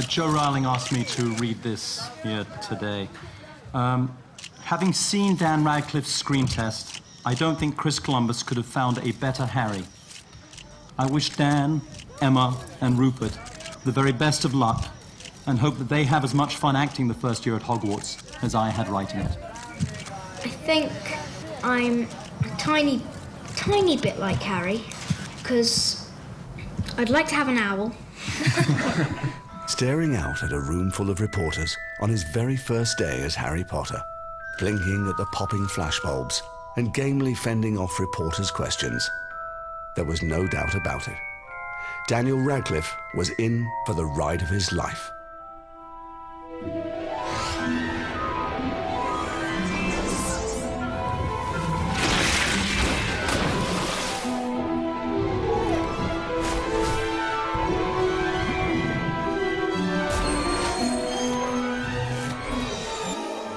Jo Rowling asked me to read this here today. Having seen Dan Radcliffe's screen test, I don't think Chris Columbus could have found a better Harry. I wish Dan, Emma, and Rupert the very best of luck and hope that they have as much fun acting the first year at Hogwarts as I had writing it. I think I'm a tiny bit like Harry, because I'd like to have an owl. Staring out at a room full of reporters on his very first day as Harry Potter, blinking at the popping flashbulbs and gamely fending off reporters' questions, there was no doubt about it. Daniel Radcliffe was in for the ride of his life.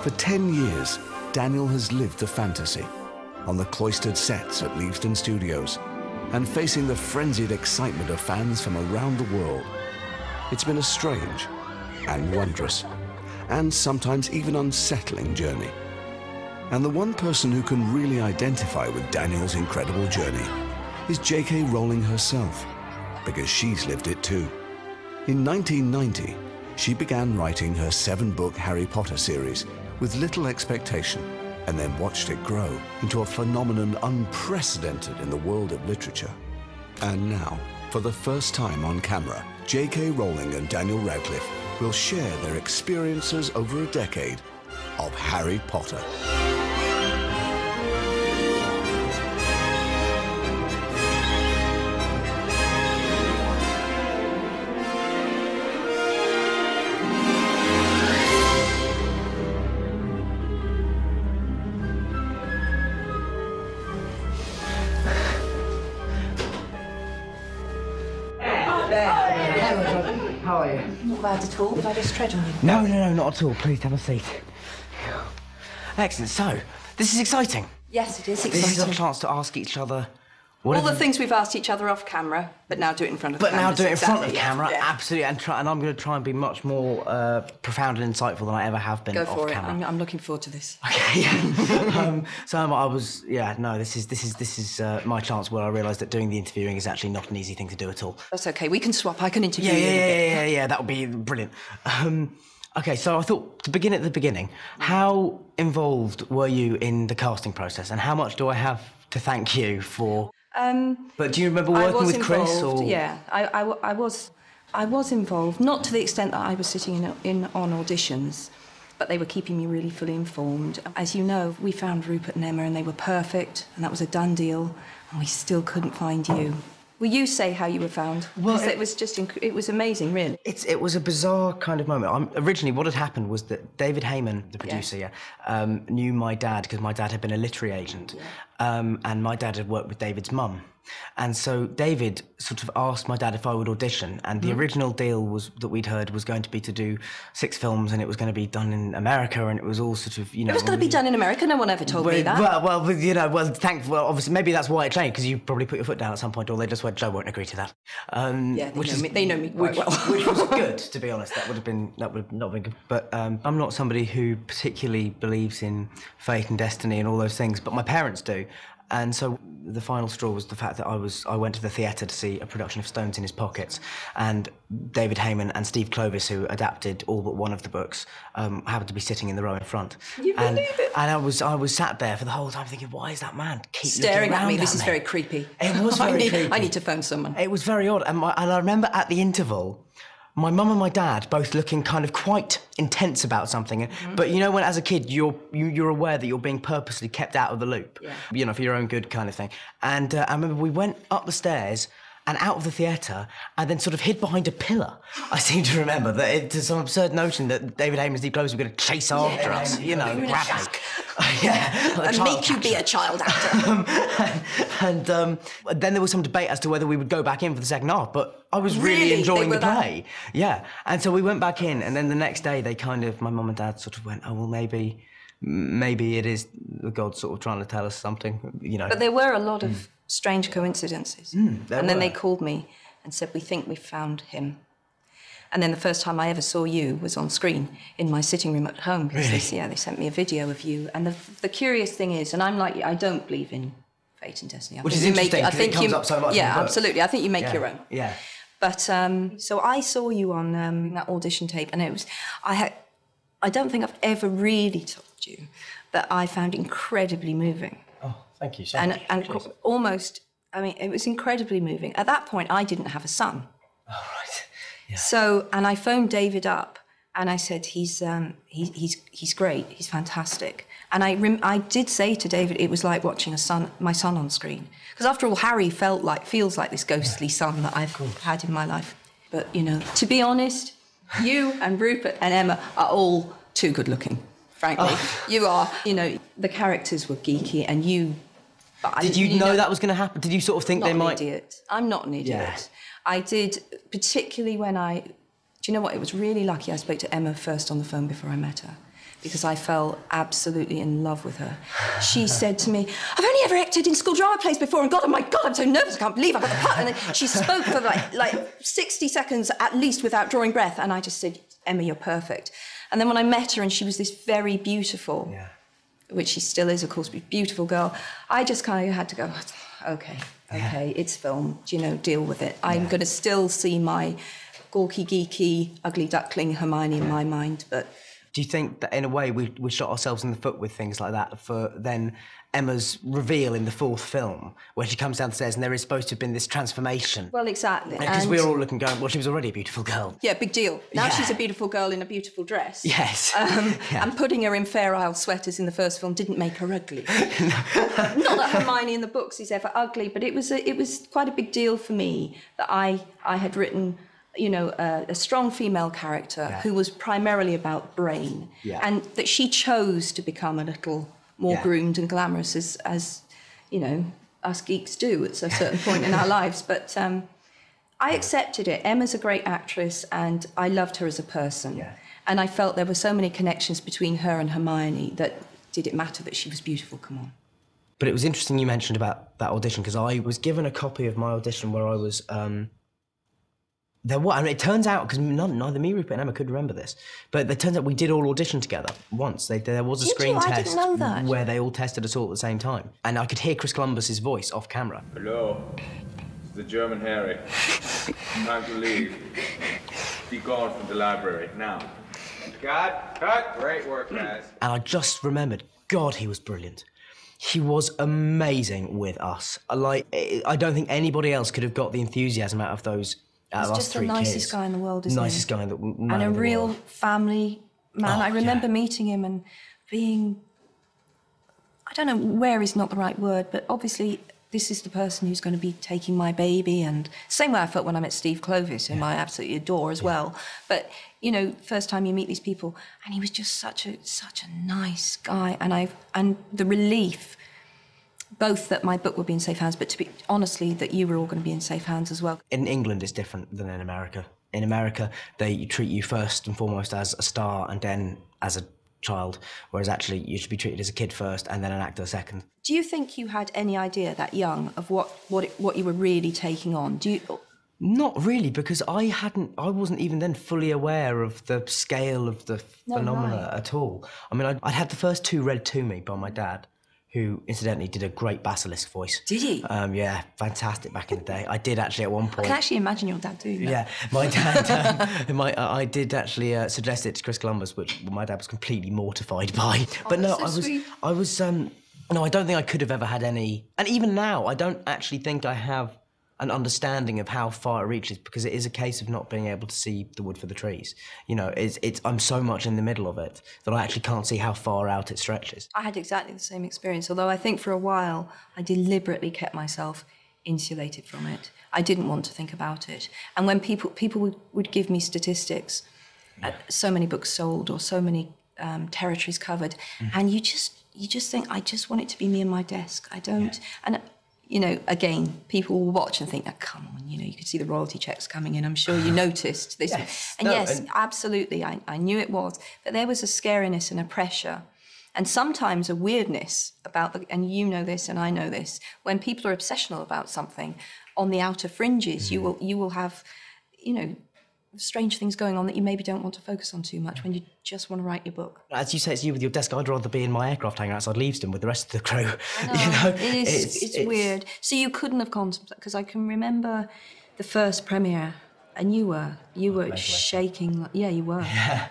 For 10 years, Daniel has lived a fantasy on the cloistered sets at Leavesden Studios and facing the frenzied excitement of fans from around the world. It's been a strange and wondrous and sometimes even unsettling journey. And the one person who can really identify with Daniel's incredible journey is J.K. Rowling herself, because she's lived it too. In 1990, she began writing her 7-book Harry Potter series with little expectation, and then watched it grow into a phenomenon unprecedented in the world of literature. And now, for the first time on camera, J.K. Rowling and Daniel Radcliffe will share their experiences over a decade of Harry Potter. How are you? Not bad at all. Did I just tread on you? No, not at all. Please have a seat. Excellent. So, this is exciting. Yes, it is This is exciting. a chance to ask each other... All the things we've asked each other off camera, but now do it in front of the camera. But now do it in front of the Exactly, camera, yeah. absolutely. And I'm going to try and be much more profound and insightful than I ever have been Go off for it. camera. I'm looking forward to this. Okay, yeah. I was, this is my chance where I realised that doing the interviewing is actually not an easy thing to do at all. That's okay. We can swap. I can interview you in a bit. Yeah, that would be brilliant. Okay, so I thought to begin at the beginning, how involved were you in the casting process, and how much do I have to thank you for? But do you remember working with Chris? Or? Yeah, I was involved, not to the extent that I was sitting in on auditions, but they were keeping me really fully informed. As you know, we found Rupert and Emma and they were perfect, and that was a done deal, and we still couldn't find you. Will you say how you were found? Well, it was just, it was amazing, really. It was a bizarre kind of moment. Originally, what had happened was that David Heyman, the producer, knew my dad, because my dad had been a literary agent, and my dad had worked with David's mum. And so David sort of asked my dad if I would audition, and the original deal that we'd heard was going to be to do 6 films, and it was going to be done in America, and it was all sort of, It was going to be done in America. No one ever told me that. Well, obviously, maybe that's why it changed, because you probably put your foot down at some point, or they just went, Joe won't agree to that. They know me quite well. Which was good, to be honest. That would have not been good. But I'm not somebody who particularly believes in fate and destiny and all those things, but my parents do. And so the final straw was the fact that I went to the theatre to see a production of Stones in His Pockets, and David Heyman and Steve Clovis, who adapted all but one of the books, happened to be sitting in the row in front. You believe it? And I was sat there for the whole time thinking, why is that man keep staring looking at me? around This is me? very creepy. It was very creepy. I need to phone someone. It was very odd. And I remember at the interval, my mum and my dad both looking kind of quite intense about something. But you know, when as a kid, you're aware that you're being purposely kept out of the loop, for your own good kind of thing. And I remember we went up the stairs and out of the theatre, and then sort of hid behind a pillar. I seem to remember that it's some absurd notion that David Heyman and Steve Clovis were going to chase after us, grab me. And make you be a child actor. and then there was some debate as to whether we would go back in for the second half, but I was really enjoying the play. Yeah, and so we went back in, and then the next day my mum and dad sort of went, oh, well, maybe it is the gods sort of trying to tell us something, But there were a lot of strange coincidences. And then they called me and said, we think we've found him. And then the first time I ever saw you was on screen in my sitting room at home. Really? They sent me a video of you. And the curious thing is, and I'm like you, I don't believe in fate and destiny. Which is interesting, because it comes up so much in the book. Absolutely. I think you make your own. Yeah. But, so I saw you on that audition tape, and it was, I don't think I've ever really told you that I found incredibly moving. Oh, thank you so much. And almost, I mean, it was incredibly moving. At that point, I didn't have a son. Oh, right. Yeah. So, and I phoned David up, and I said, he's great, he's fantastic. And I did say to David, it was like watching my son on screen. Because after all, Harry feels like this ghostly son that I've had in my life. But, you know, to be honest, you and Rupert and Emma are all too good looking, frankly. Oh. You are, you know, the characters were geeky, and you... Did you know that was going to happen? Did you sort of think they might... Not an idiot. I'm not an idiot. Yeah. I did, particularly when do you know what, it was really lucky I spoke to Emma first on the phone before I met her, because I fell absolutely in love with her. She said to me, I've only ever acted in school drama plays before, and God, oh my God, I'm so nervous, I can't believe I got the part. And then she spoke for like 60 seconds at least without drawing breath, and I just said, Emma, you're perfect. And then when I met her, and she was this very beautiful, which she still is, of course, beautiful girl, I just kind of had to go, okay, it's film, you know, deal with it. I'm going to still see my gawky, geeky, ugly duckling Hermione in my mind, but... Do you think that, in a way, we shot ourselves in the foot with things like that for then Emma's reveal in the fourth film, where she comes downstairs and there is supposed to have been this transformation? Well, exactly. Because we were all looking going, well, she was already a beautiful girl. Yeah, big deal. Now she's a beautiful girl in a beautiful dress. Yes. And putting her in Fair Isle sweaters in the first film didn't make her ugly. Not that Hermione in the books is ever ugly, but it was quite a big deal for me that I had written... you know, a strong female character who was primarily about brain, and that she chose to become a little more groomed and glamorous, as you know, us geeks do at a certain point in our lives. But I accepted it. Emma's a great actress, and I loved her as a person. And I felt there were so many connections between her and Hermione that did it matter that she was beautiful? Come on. But it was interesting you mentioned about that audition, because I was given a copy of my audition where I was... I mean, it turns out, because neither me, Rupert, and Emma could remember this, but it turns out we did all audition together once. There was a screen test I didn't know that. Where they all tested us all at the same time. And I could hear Chris Columbus's voice off camera. Hello, it's the German Harry. Time to leave. Be gone from the library, now. Cut. Great work, guys. And I just remembered, God, he was brilliant. He was amazing with us. Like, I don't think anybody else could have got the enthusiasm out of those... He's just the nicest guy in the world, isn't he? Nicest guy in the world. And a real family man. I remember meeting him and being... I don't know, where is not the right word, but obviously this is the person who's going to be taking my baby, and same way I felt when I met Steve Clovis, whom I absolutely adore as well. But, you know, first time you meet these people, and he was just such a nice guy, and the relief... both that my book would be in safe hands, but to be honestly, that you were all going to be in safe hands as well. In England, it's different than in America. In America, they treat you first and foremost as a star and then as a child, whereas actually you should be treated as a kid first and then an actor second. Do you think you had any idea that young of what you were really taking on? Not really, because I wasn't even then fully aware of the scale of the phenomena at all. I mean, I'd had the first two read to me by my dad, who incidentally did a great basilisk voice. Did he? Yeah, fantastic back in the day. I did actually at one point... I can actually imagine your dad doing that. Yeah, my dad... I did actually suggest it to Chris Columbus, which my dad was completely mortified by. But no, I was... No, I don't think I could have ever had any... And even now, I don't actually think I have an understanding of how far it reaches, because it is a case of not being able to see the wood for the trees. You know, I'm so much in the middle of it that I actually can't see how far out it stretches. I had exactly the same experience, although I think for a while I deliberately kept myself insulated from it. I didn't want to think about it. And when people would give me statistics, so many books sold or so many territories covered, and you just think, I just want it to be me and my desk. I don't... And, you know, again, people will watch and think, oh, come on, you know, you could see the royalty checks coming in. I'm sure you noticed this. Yes. And absolutely, I knew it was. But there was a scariness and a pressure and sometimes a weirdness about and you know this and I know this, when people are obsessional about something, on the outer fringes. You will have, you know, strange things going on that you maybe don't want to focus on too much when you just want to write your book. As you say, it's you with your desk. I'd rather be in my aircraft hanging outside Leavesden with the rest of the crew. I know, it's weird. So you couldn't have contemplated, because I can remember the first premiere, and you were shaking. Yeah, you were. Yeah.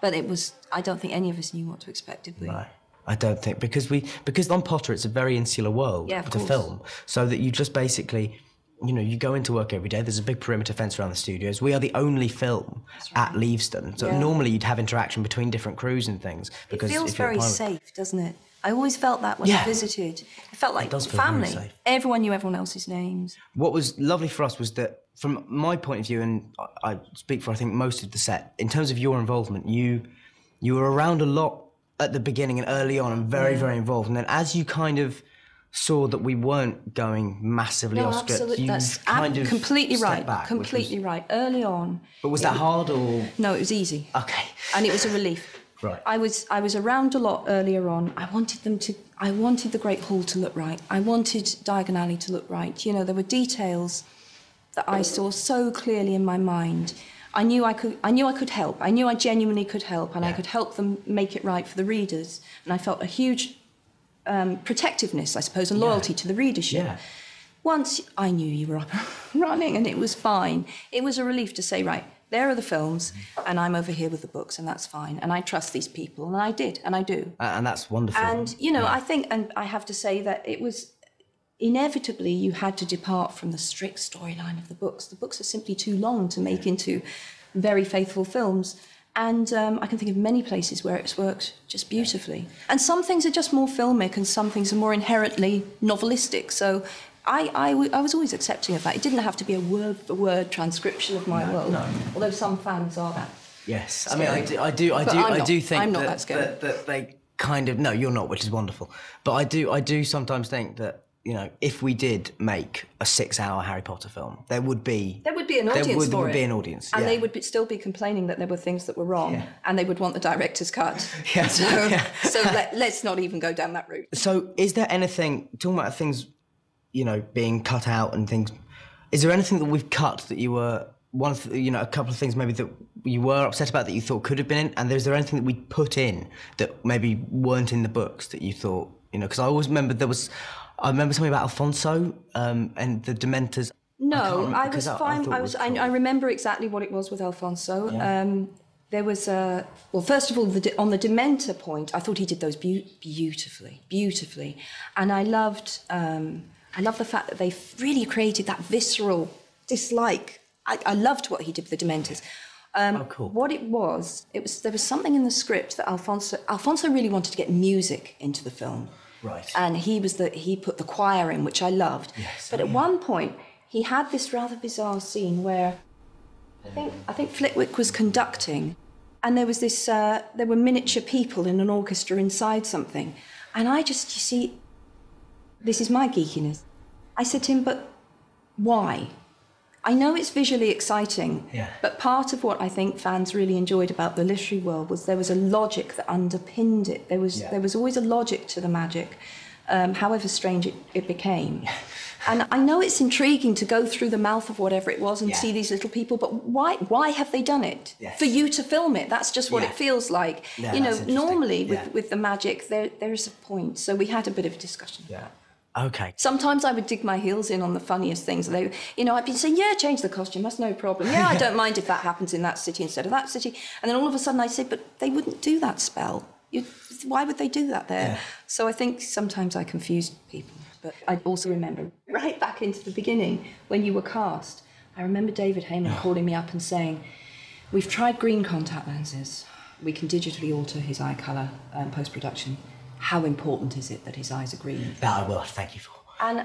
But it was, I don't think any of us knew what to expect, did we? No, I don't think, because on Potter, it's a very insular world to film, so that you just basically, you know, you go into work every day, there's a big perimeter fence around the studios. We are the only film at Leavesden, so normally you'd have interaction between different crews and things. Because it feels very safe, doesn't it? I always felt that when I visited. It felt like family. Everyone knew everyone else's names. What was lovely for us was that, from my point of view, and I speak for I think most of the set, in terms of your involvement, you were around a lot at the beginning and early on, and very, very involved. And then as you kind of saw that we weren't going massively off script, absolutely. That's kind of completely right. back, completely right. Early on. But was that hard or? No, it was easy. Okay. And it was a relief. Right. I was around a lot earlier on. I wanted the Great Hall to look right. I wanted Diagon Alley to look right. You know, there were details that I saw so clearly in my mind. I knew I could help. I knew I genuinely could help, and I could help them make it right for the readers. And I felt a huge protectiveness, I suppose, and loyalty to the readership. Yeah. Once I knew you were up and running, and it was fine, it was a relief to say, right, there are the films, and I'm over here with the books, and that's fine. And I trust these people, and I did, and I do. And that's wonderful. And, you know, I think, and I have to say that it was, inevitably, you had to depart from the strict storyline of the books. The books are simply too long to make into very faithful films. And I can think of many places where it's worked just beautifully. And some things are just more filmic, and some things are more inherently novelistic. So I was always accepting of that. It didn't have to be a word-for-word transcription of my world, although some fans are that. Yes, scary. I mean, I do think I'm not that scared. That they kind of, no, you're not, which is wonderful. But I do sometimes think that, you know, if we did make a 6-hour Harry Potter film, there would be an audience for it. There would be an audience, and they would still be complaining that there were things that were wrong, and they would want the director's cut. So let's not even go down that route. So, is there anything, talking about things, you know, being cut out and things, is there anything that we've cut that you were a couple of things maybe that you were upset about that you thought could have been in, and is there anything that we put in that maybe weren't in the books that you thought, you know, because I always remember I remember something about Alfonso and the Dementors. No, I was fine. I remember exactly what it was with Alfonso. Yeah. There was first of all, on the Dementor point, I thought he did those beautifully, and I loved the fact that they really created that visceral dislike. I loved what he did with the Dementors. Cool. What there was something in the script that Alfonso really wanted to get music into the film. Right. And he put the choir in, which I loved. Yes, but at one point, he had this rather bizarre scene where I think Flitwick was conducting, and there was this, there were miniature people in an orchestra inside something. And you see, this is my geekiness. I said to him, but why? I know it's visually exciting, but part of what I think fans really enjoyed about the literary world was there was a logic that underpinned it. There was always a logic to the magic, however strange it became. And I know it's intriguing to go through the mouth of whatever it was and see these little people, but why have they done it? Yes. For you to film it, that's just what it feels like. Yeah, you know, normally with the magic, there is a point. So we had a bit of a discussion about that. Okay. Sometimes I would dig my heels in on the funniest things. I'd been saying, change the costume, that's no problem. Yeah, I don't mind if that happens in that city instead of that city. And then all of a sudden I'd say, but they wouldn't do that spell. Why would they do that there? Yeah. So I think sometimes I confused people. But I also remember, right back into the beginning, when you were cast, I remember David Heyman calling me up and saying, we've tried green contact lenses. We can digitally alter his eye colour post-production. How important is it that his eyes are green? That I will, thank you for. And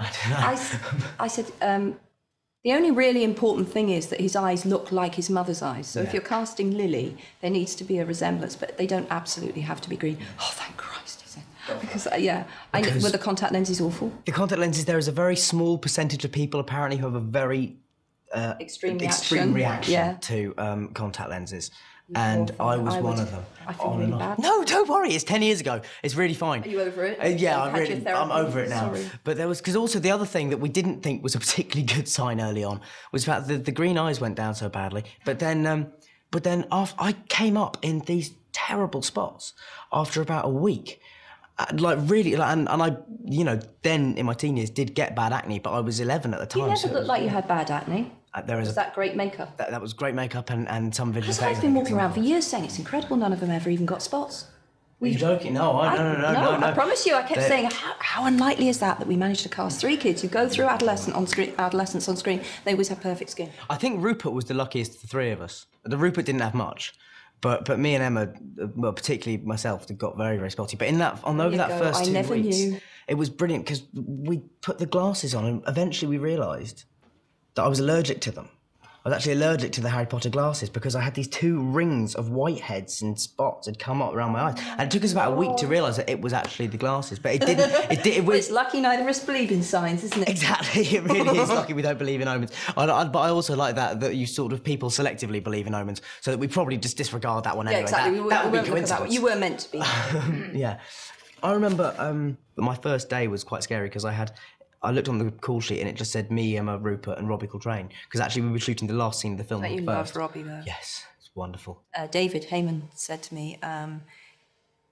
I said, the only really important thing is that his eyes look like his mother's eyes. So if you're casting Lily, there needs to be a resemblance, but they don't absolutely have to be green. Oh, thank Christ, he said. Because, were the contact lenses awful? The contact lenses, there is a very small percentage of people apparently who have a very extreme reaction to contact lenses. And I was one of them. I feel really bad. No, don't worry. It's 10 years ago. It's really fine. Are you over it? Yeah, You've I'm over it now. Sorry. But there was, because also the other thing that we didn't think was a particularly good sign early on was that the green eyes went down so badly. But then after I came up in these terrible spots after about a week. Like really, and I, you know, then in my teen years did get bad acne, but I was 11 at the time. You never looked like you had bad acne. Was that great makeup? That was great makeup and some visual effects. Because I've been walking around for years saying it's incredible none of them ever even got spots. Are you joking? No, no. I promise you, I kept saying, how unlikely is that we managed to cast 3 kids who go through adolescence on screen, they always have perfect skin. I think Rupert was the luckiest of the 3 of us. Rupert didn't have much. But me and Emma, well, particularly myself, got very, very spotty. But over that first 2 weeks, it was brilliant because we put the glasses on and eventually we realised that I was allergic to them. I was actually allergic to the Harry Potter glasses because I had these 2 rings of whiteheads and spots had come up around my eyes. And it took us about a week to realise that it was actually the glasses. But it didn't. It's lucky neither of us believe in signs, isn't it? Exactly. It really is lucky we don't believe in omens. But I also like that you sort of people selectively believe in omens, so that we probably just disregard that one anyway. Yeah, exactly. That would be coincidence. You were meant to be. Yeah. I remember my first day was quite scary because I looked on the call sheet and it just said me, Emma, Rupert and Robbie Coltrane. Because actually we were shooting the last scene of the film. You love Robbie though. Yes, it's wonderful. David Heyman said to me,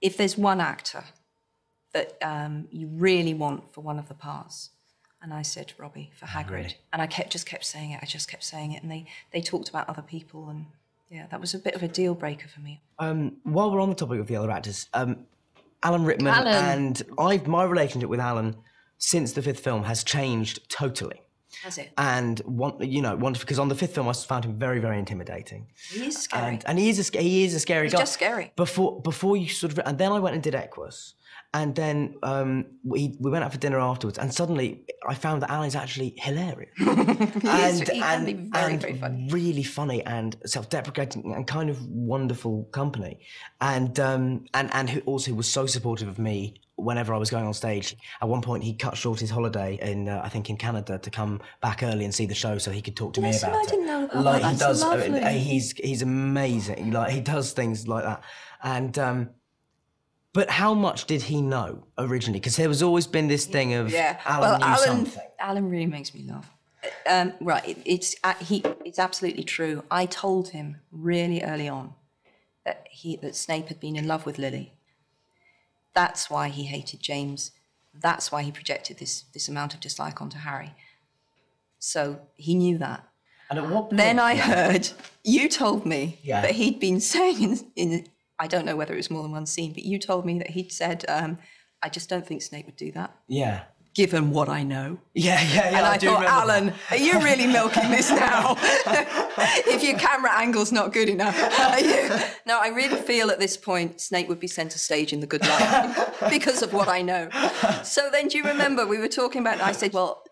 if there's one actor that you really want for one of the parts, and I said Robbie for Hagrid. Really? And I just kept saying it, and they talked about other people, and yeah, that was a bit of a deal breaker for me. While we're on the topic of the other actors, Alan Rickman and my relationship with Alan since the 5th film has changed totally. Has it? And because on the 5th film I found him very, very intimidating. He is scary. And he is a scary guy. He's just scary. Before you sort of, and then I went and did Equus, and then we went out for dinner afterwards, and suddenly I found that Alan is actually hilarious. He can be very, very funny. Really funny and self-deprecating and kind of wonderful company, and who also was so supportive of me whenever I was going on stage. At one point, he cut short his holiday I think in Canada to come back early and see the show so he could talk to me about it. I didn't know about like that. he does. Lovely. He's amazing. Like he does things like that. And but how much did he know originally? Because there was always been this thing of Alan knew something. Alan really makes me laugh. Right, it's absolutely true. I told him really early on that Snape had been in love with Lily. That's why he hated James. That's why he projected this amount of dislike onto Harry. So he knew that. And at what point? Then I heard, you told me that he'd been saying in I don't know whether it was more than one scene, but you told me that he'd said, I just don't think Snape would do that. Yeah. Given what I know. Yeah. And I thought, Alan, are you really milking this now? If your camera angle's not good enough. No, I really feel at this point Snape would be centre stage in The Good Life because of what I know. So then do you remember we were talking about, I said, well,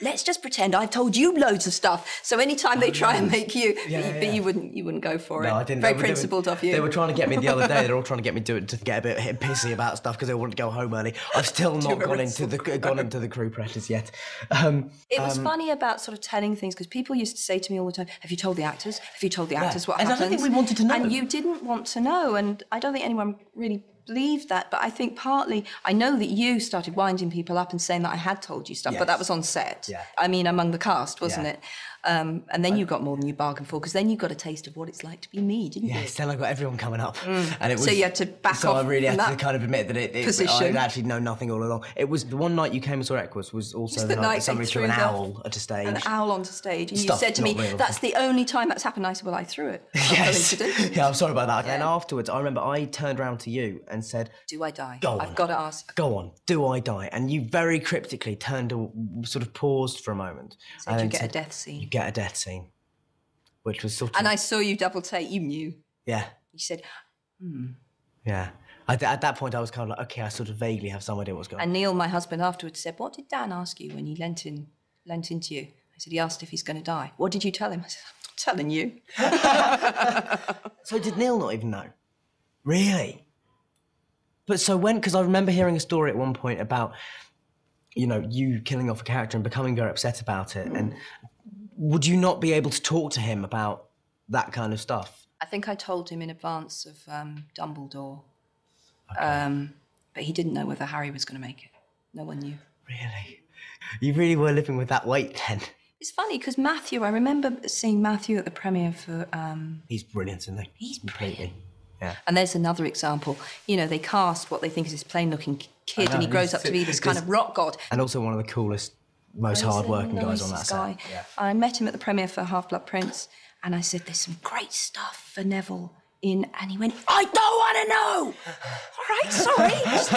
let's just pretend I've told you loads of stuff. So anytime they try and make you, but you wouldn't go for it. No, I didn't. Very principled of you. They were trying to get me the other day. They're all trying to get me to get a bit pissy about stuff because they wanted to go home early. I've still not gone into the crew pressures yet. It was funny about sort of telling things because people used to say to me all the time, "Have you told the actors? Have you told the actors what happens?" And I don't think we wanted to know. And you didn't want to know, and I don't think anyone really believed that, but I think partly, I know that you started winding people up and saying that I had told you stuff, but that was on set. Yeah. I mean, among the cast, wasn't it? And then you got more than you bargained for, because then you got a taste of what it's like to be me, didn't you? Yes, then I got everyone coming up. And it was, so you had to back off. So I really had that to kind of admit that I'd actually known nothing all along. It was the one night you came and saw Equus was also the night somebody threw an owl at a stage. An owl onto stage. And you said to me, that's the only time that's happened. I said, well, I threw it. Yes. Yeah, I'm sorry about that. Yeah. And afterwards, I remember I turned around to you and said, do I die? Go on. I've got to ask. Go on. Do I die? And you very cryptically sort of paused for a moment. Said you get a death scene. You get a death scene. Which was sort of... And I saw you double take. You knew. Yeah. You said, Yeah. At that point, I was kind of like, okay, I sort of vaguely have some idea what's going on. And Neil, my husband, afterwards said, what did Dan ask you when he lent into you? I said, he asked if he's going to die. What did you tell him? I said, I'm not telling you. So did Neil not even know? Really? But so because I remember hearing a story at one point about, you killing off a character and becoming very upset about it. And would you not be able to talk to him about that kind of stuff? I think I told him in advance of Dumbledore. Okay. But he didn't know whether Harry was going to make it. No one knew. Really? You really were living with that weight then? It's funny because Matthew, I remember seeing Matthew at the premiere for... He's brilliant, isn't he? He's brilliant. Yeah. And there's another example. You know, they cast what they think is this plain-looking kid, and he grows up to be this kind of rock god. And also one of the coolest, most hard-working guys on that set. Yeah. I met him at the premiere for Half-Blood Prince, and I said, there's some great stuff for Neville in, and he went, I don't want to know! All right, sorry, just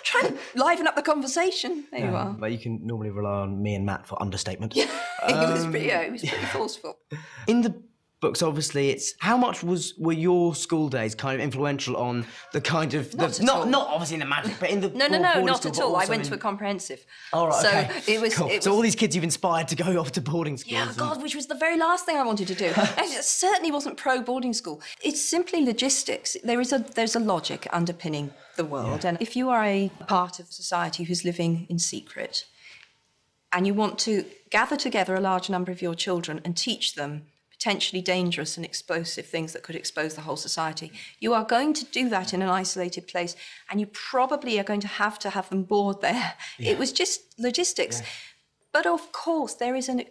trying to liven up the conversation. There you are. But you can normally rely on me and Matt for understatement. He was pretty forceful. In the books, obviously, it's how much were your school days kind of influential on the kind of not obviously in the magic, but in the no, not at all. I went to a comprehensive. All right, so okay. it was, cool. So all these kids you've inspired to go off to boarding schools. Yeah, God, which was the very last thing I wanted to do. It certainly wasn't pro boarding school. It's simply logistics. There's a logic underpinning the world, and if you are a part of society who's living in secret, and you want to gather together a large number of your children and teach them potentially dangerous and explosive things that could expose the whole society. You are going to do that in an isolated place, and you probably are going to have them board there. Yeah. It was just logistics. Yeah. But of course, there is an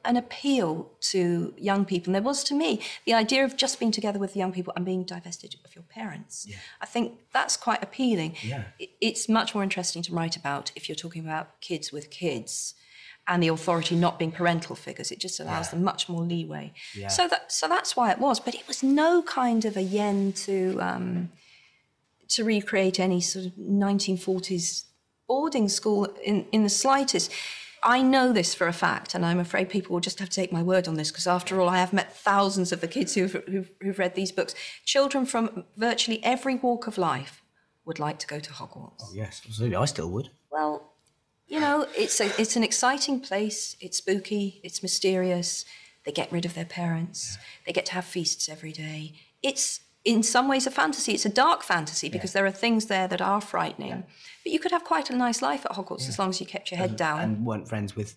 appeal to young people, and there was to me, the idea of just being together with young people and being divested of your parents. Yeah. I think that's quite appealing. Yeah. It's much more interesting to write about if you're talking about kids with kids, and the authority not being parental figures. It just allows them much more leeway. Yeah. So that's why it was. But it was no kind of a yen to recreate any sort of 1940s boarding school in the slightest. I know this for a fact, and I'm afraid people will just have to take my word on this, because after all, I have met thousands of the kids who've read these books. Children from virtually every walk of life would like to go to Hogwarts. Oh, yes, absolutely. I still would. Well, you know, it's an exciting place. It's spooky. It's mysterious. They get rid of their parents. Yeah. They get to have feasts every day. It's in some ways a fantasy. It's a dark fantasy because there are things there that are frightening. Yeah. But you could have quite a nice life at Hogwarts as long as you kept your head down. And weren't friends with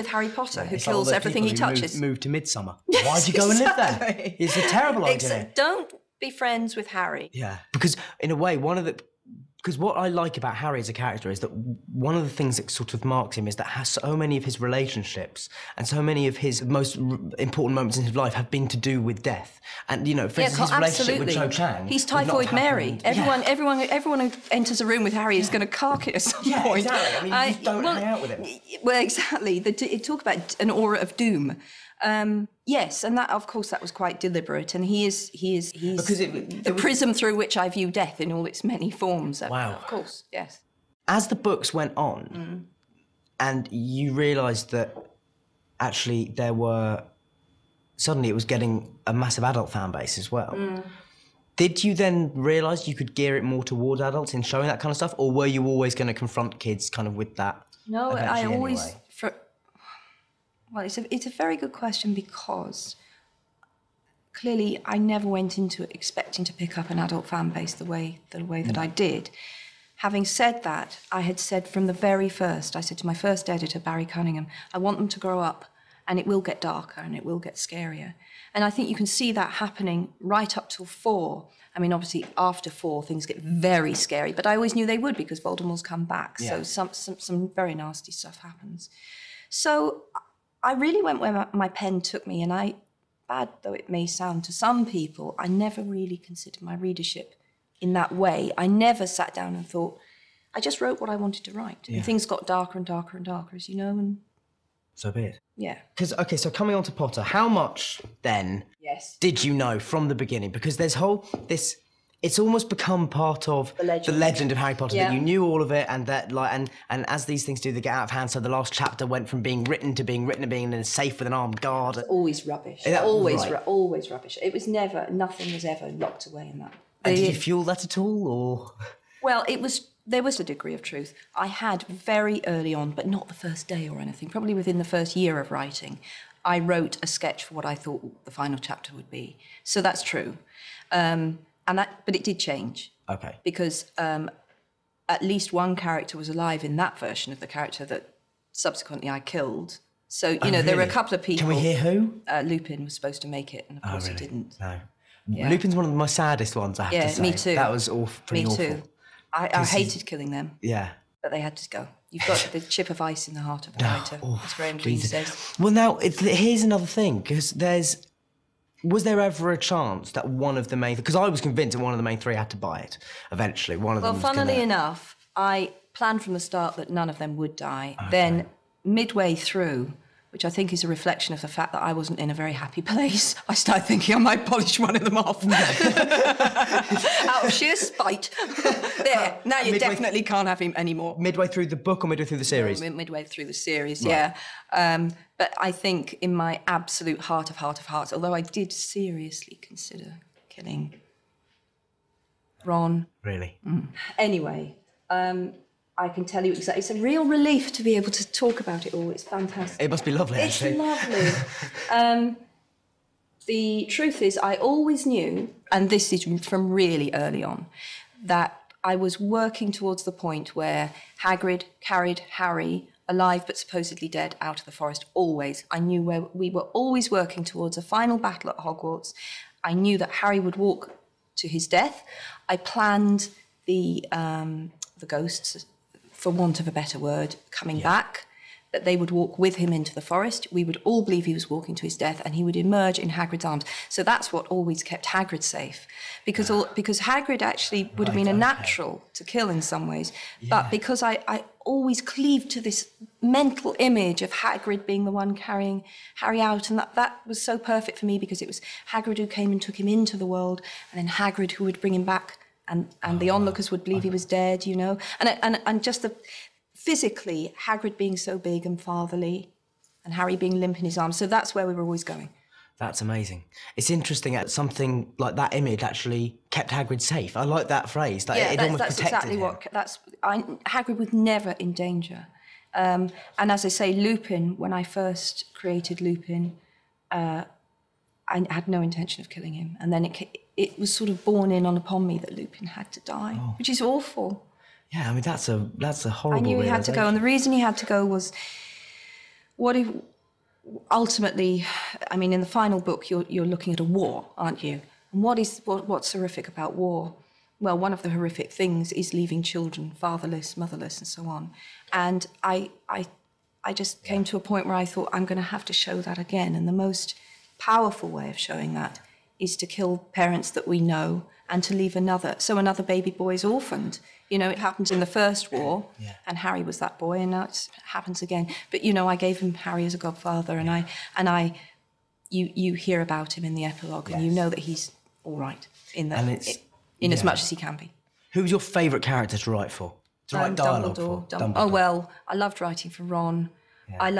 Harry Potter, who kills everything he touches. Moved to Midsummer. Why'd you go and live there? It's a terrible idea. Don't be friends with Harry. Yeah, because in a way, because what I like about Harry as a character is that one of the things that sort of marks him is that so many of his relationships and so many of his most important moments in his life have been to do with death. And, you know, for instance, his relationship with Cho Chang. He's Typhoid Mary. Everyone who enters a room with Harry is going to cark it at some point. Exactly. I mean, you don't hang out with him. Well, exactly. Talk about an aura of doom. Yes, and that, of course, that was quite deliberate, and he's because the prism through which I view death in all its many forms. Wow. Of course, yes. As the books went on, and you realised that actually suddenly it was getting a massive adult fan base as well. Did you then realise you could gear it more towards adults in showing that kind of stuff, or were you always going to confront kids kind of with that? No, I always... Anyway? Well, it's a very good question, because clearly I never went into it expecting to pick up an adult fan base the way that I did. Having said that, I had said from the very first, I said to my first editor, Barry Cunningham, I want them to grow up, and it will get darker and it will get scarier. And I think you can see that happening right up till 4. I mean, obviously, after 4, things get very scary, but I always knew they would, because Voldemort's come back. Yeah. So some very nasty stuff happens. So I really went where my pen took me, and bad though it may sound to some people, I never really considered my readership in that way. I never sat down and thought, I just wrote what I wanted to write. Yeah. And things got darker and darker and darker, as you know, and... So be it. Yeah. Because, okay, so coming on to Potter, how much then did you know from the beginning? Because there's it's almost become part of the legend of Harry Potter, that you knew all of it, and that and as these things do, they get out of hand. So the last chapter went from being written to being in a safe with an armed guard. It's always rubbish. Always rubbish. It was nothing was ever locked away in that. And did you fuel that at all, or? Well, there was a degree of truth. I had very early on, but not the first day or anything, probably within the first year of writing, I wrote a sketch for what I thought the final chapter would be. So that's true. But it did change. Okay. Because at least one character was alive in that version of the character that subsequently I killed. So, you know, there were a really? couple of people. Can we hear who? Lupin was supposed to make it, and of course really? he didn't. No. Yeah. Lupin's one of my saddest ones, I have to say. Me too. That was pretty awful. Me too. I hated killing them. Yeah. But they had to go. You've got the chip of ice in the heart of a writer, as Graham Greene says. Well, now, here's another thing, because was there ever a chance that one of the main... Because I was convinced that one of the main three had to buy it, eventually. One of them was funnily enough, I planned from the start that none of them would die. Okay. Then, midway through, which I think is a reflection of the fact that I wasn't in a very happy place, I started thinking I might polish one of them off. Out of sheer spite. There, now you definitely can't have him anymore. Midway through the book or midway through the series? Midway through the series, right. Yeah. But I think in my absolute heart of hearts, although I did seriously consider killing Ron. Really? Anyway, I can tell you exactly. It's a real relief to be able to talk about it all. It's fantastic. It must be lovely, actually. It's lovely. The truth is, I always knew, and this is from really early on, that I was working towards the point where Hagrid carried Harry, alive but supposedly dead, out of the forest, always. I knew where we were always working towards a final battle at Hogwarts. I knew that Harry would walk to his death. I planned the ghosts, for want of a better word, coming back, that they would walk with him into the forest. We would all believe he was walking to his death, and he would emerge in Hagrid's arms. So that's what always kept Hagrid safe, because Hagrid actually would have been a natural to kill in some ways, but because I always cleaved to this mental image of Hagrid being the one carrying Harry out, and that was so perfect for me, because it was Hagrid who came and took him into the world, and then Hagrid who would bring him back. And the onlookers would believe he was dead, you know, and just physically Hagrid being so big and fatherly, and Harry being limp in his arms. So that's where we were always going. That's amazing. It's interesting that something like that image actually kept Hagrid safe. I like that phrase. It almost that's protected exactly him. Hagrid was never in danger. And as I say, Lupin, when I first created Lupin, I had no intention of killing him, and then it was sort of borne in upon me that Lupin had to die, which is awful. Yeah, I mean that's a horrible. I knew he had to go, and the reason he had to go was what if ultimately, I mean, in the final book, you're looking at a war, aren't you? And what's horrific about war? Well, one of the horrific things is leaving children fatherless, motherless, and so on. And I just came to a point where I thought, I'm going to have to show that again, and the most powerful way of showing that is to kill parents that we know and to leave another baby boy is orphaned. You know, it happens in the first war, and Harry was that boy, and now it happens again. But you know, I gave him Harry as a godfather, and you hear about him in the epilogue, and you know that he's all right in as much as he can be. Who's your favourite character to write for? To write dialogue for? Dumbledore. Oh well, I loved writing for Ron. Yeah. I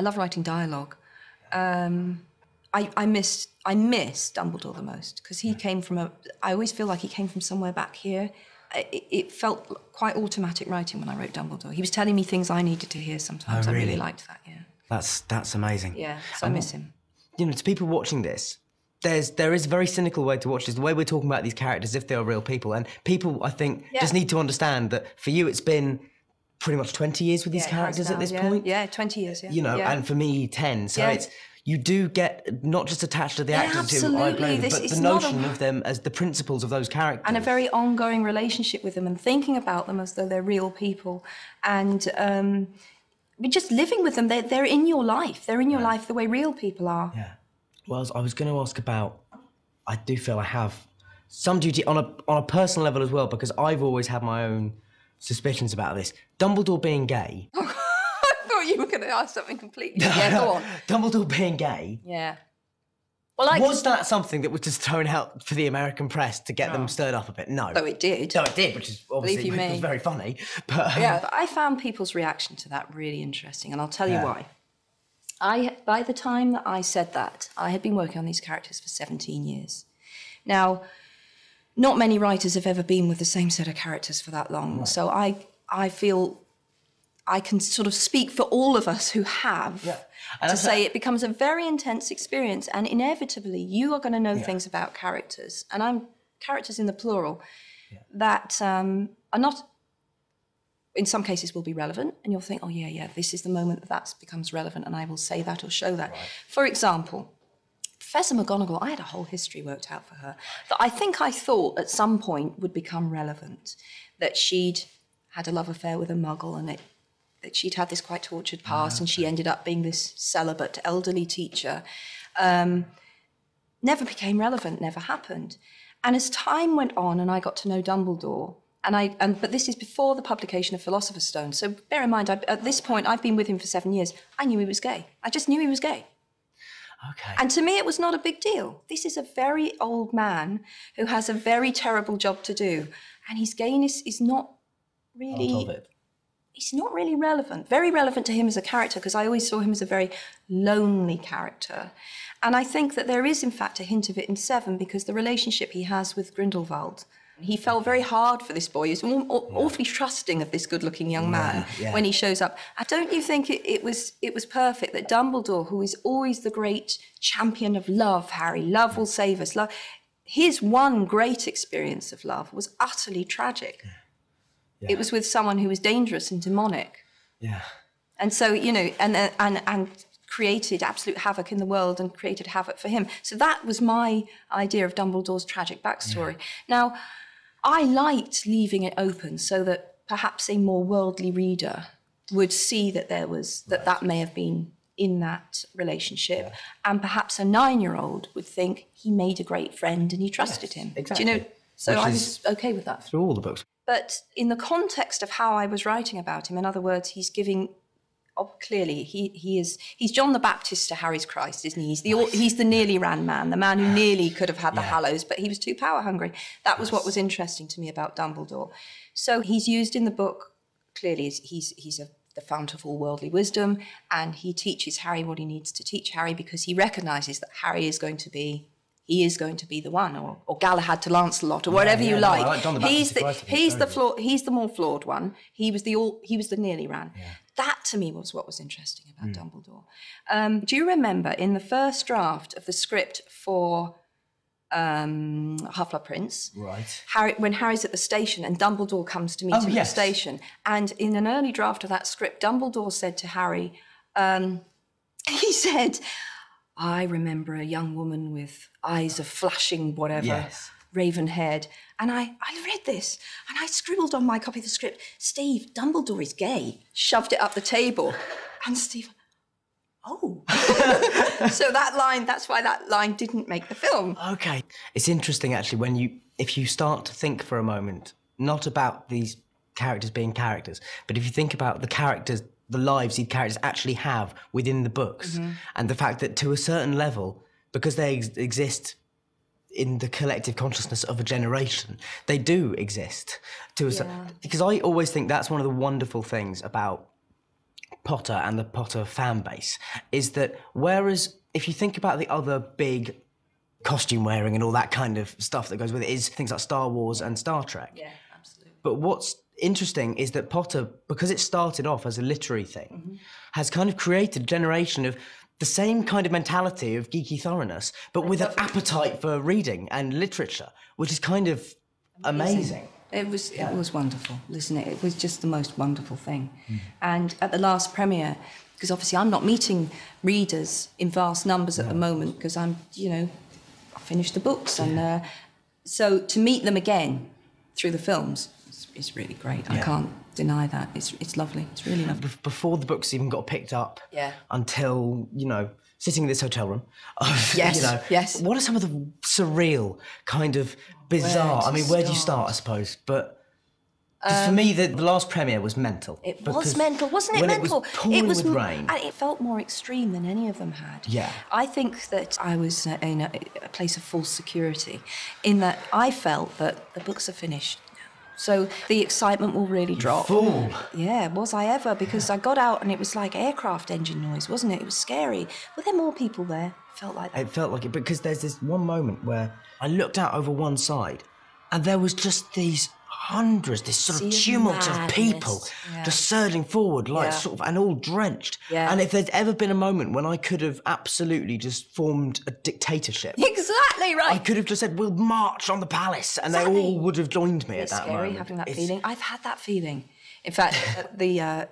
love writing dialogue. I miss Dumbledore the most, because he came from I always feel like he came from somewhere back here. It felt quite automatic writing when I wrote Dumbledore. He was telling me things I needed to hear sometimes. Oh, really? I really liked that, yeah. That's amazing. Yeah, so I miss him. You know, to people watching this, there is a very cynical way to watch this. The way we're talking about these characters, if they are real people, and people, I think, just need to understand that for you, it's been pretty much 20 years with these characters at this point. Yeah, 20 years, yeah. You know, and for me, 10. So you do get not just attached to the actors who I blame, but the notion of them as the principles of those characters. And a very ongoing relationship with them, and thinking about them as though they're real people. And just living with them, they're in your life. They're in your life the way real people are. Yeah. Well, I was going to ask about, I do feel I have some duty on a personal level as well, because I've always had my own suspicions about this. Dumbledore being gay. I thought you were going to ask something completely. Yeah, go on. Dumbledore being gay. Yeah. Well, was that something that was just thrown out for the American press to get them stirred up a bit? No. No, it did. No, it did, which is obviously was very funny. But yeah, I found people's reaction to that really interesting, and I'll tell you why. By the time that I said that, I had been working on these characters for 17 years. Now, not many writers have ever been with the same set of characters for that long. Right. So I feel I can sort of speak for all of us who have to say it becomes a very intense experience, and inevitably you are going to know things about characters, and I'm characters in the plural, that are not in some cases will be relevant, and you'll think, oh yeah, this is the moment that becomes relevant, and I will say that or show that. Right. For example, Professor McGonagall, I had a whole history worked out for her that I thought at some point would become relevant, that she'd had a love affair with a muggle, and that she'd had this quite tortured past, and she ended up being this celibate elderly teacher. Never became relevant, never happened. And as time went on and I got to know Dumbledore, but this is before the publication of Philosopher's Stone, so bear in mind, at this point, I've been with him for 7 years, I knew he was gay. I just knew he was gay. Okay. And to me, it was not a big deal. This is a very old man who has a very terrible job to do, and his gayness is not really... He's not really relevant. Very relevant to him as a character, because I always saw him as a very lonely character. And I think that there is, in fact, a hint of it in 7, because the relationship he has with Grindelwald, he fell very hard for this boy. He's awfully trusting of this good-looking young man when he shows up. Don't you think it was perfect that Dumbledore, who is always the great champion of love, Harry, love will save us, love, his one great experience of love was utterly tragic. Yeah. It was with someone who was dangerous and demonic. Yeah. And so, you know, and created absolute havoc in the world and created havoc for him. So that was my idea of Dumbledore's tragic backstory. Yeah. Now, I liked leaving it open so that perhaps a more worldly reader would see that there was, that may have been in that relationship. Yeah. And perhaps a 9-year-old would think he made a great friend and he trusted him. Exactly. Do you know? So I was okay with that. Through all the books. But in the context of how I was writing about him, in other words, he's giving, clearly, he's John the Baptist to Harry's Christ, isn't he? He's the nearly ran man, the man who nearly could have had the Hallows, but he was too power hungry. That was what was interesting to me about Dumbledore. So he's used in the book, clearly, he's the fount of all worldly wisdom, and he teaches Harry what he needs to teach Harry because he recognises that Harry is going to be the one, or Galahad to Lancelot, or whatever you like. No, I like he's the more flawed one. He was the nearly ran. Yeah. That to me was what was interesting about Dumbledore. Do you remember in the first draft of the script for Half-Blood Prince, right? when Harry's at the station and Dumbledore comes to meet him at the station, and in an early draft of that script, Dumbledore said to Harry, he said, I remember a young woman with eyes of flashing whatever, raven-haired. And I read this, and I scribbled on my copy of the script, Steve, Dumbledore is gay. Shoved it up the table. And Steve, oh. So that's why that line didn't make the film. Okay. It's interesting, actually, if you start to think for a moment, not about these characters being characters, but if you think about the characters, the lives these characters actually have within the books, and the fact that to a certain level, because they exist in the collective consciousness of a generation, they do exist. Because I always think that's one of the wonderful things about Potter and the Potter fan base, is that whereas if you think about the other big costume wearing and all that kind of stuff that goes with it, is things like Star Wars and Star Trek. Yeah, absolutely. But what's interesting is that Potter, because it started off as a literary thing, has kind of created a generation of the same kind of mentality of geeky thoroughness, but with an appetite for reading and literature, which is kind of amazing. It was wonderful, listen, it was just the most wonderful thing. And at the last premiere, because obviously I'm not meeting readers in vast numbers at the moment, because I finished the books, and so to meet them again through the films is really great. I can't deny that. It's lovely. It's really lovely. Before the books even got picked up, until, sitting in this hotel room. Yes. What are some of the surreal, kind of bizarre... where do you start, I suppose? But... Because for me, the last premiere was mental. It was mental, wasn't it? Mental. It was pouring with rain. And it felt more extreme than any of them had. Yeah. I think that I was in a place of false security, in that I felt that the books are finished. So the excitement will really drop. Fool. Yeah, was I ever? Because I got out and it was like aircraft engine noise, wasn't it? It was scary. Were there more people there? It felt like that. It felt like it, because there's this one moment where I looked out over one side and there was just these hundreds, this sort of tumult of people just surging forward, like sort of, and all drenched. Yeah. And if there's ever been a moment when I could have absolutely just formed a dictatorship. Exactly right. I could have just said, we'll march on the palace, and they all would have joined me at that moment. It's scary having that feeling. I've had that feeling In fact, the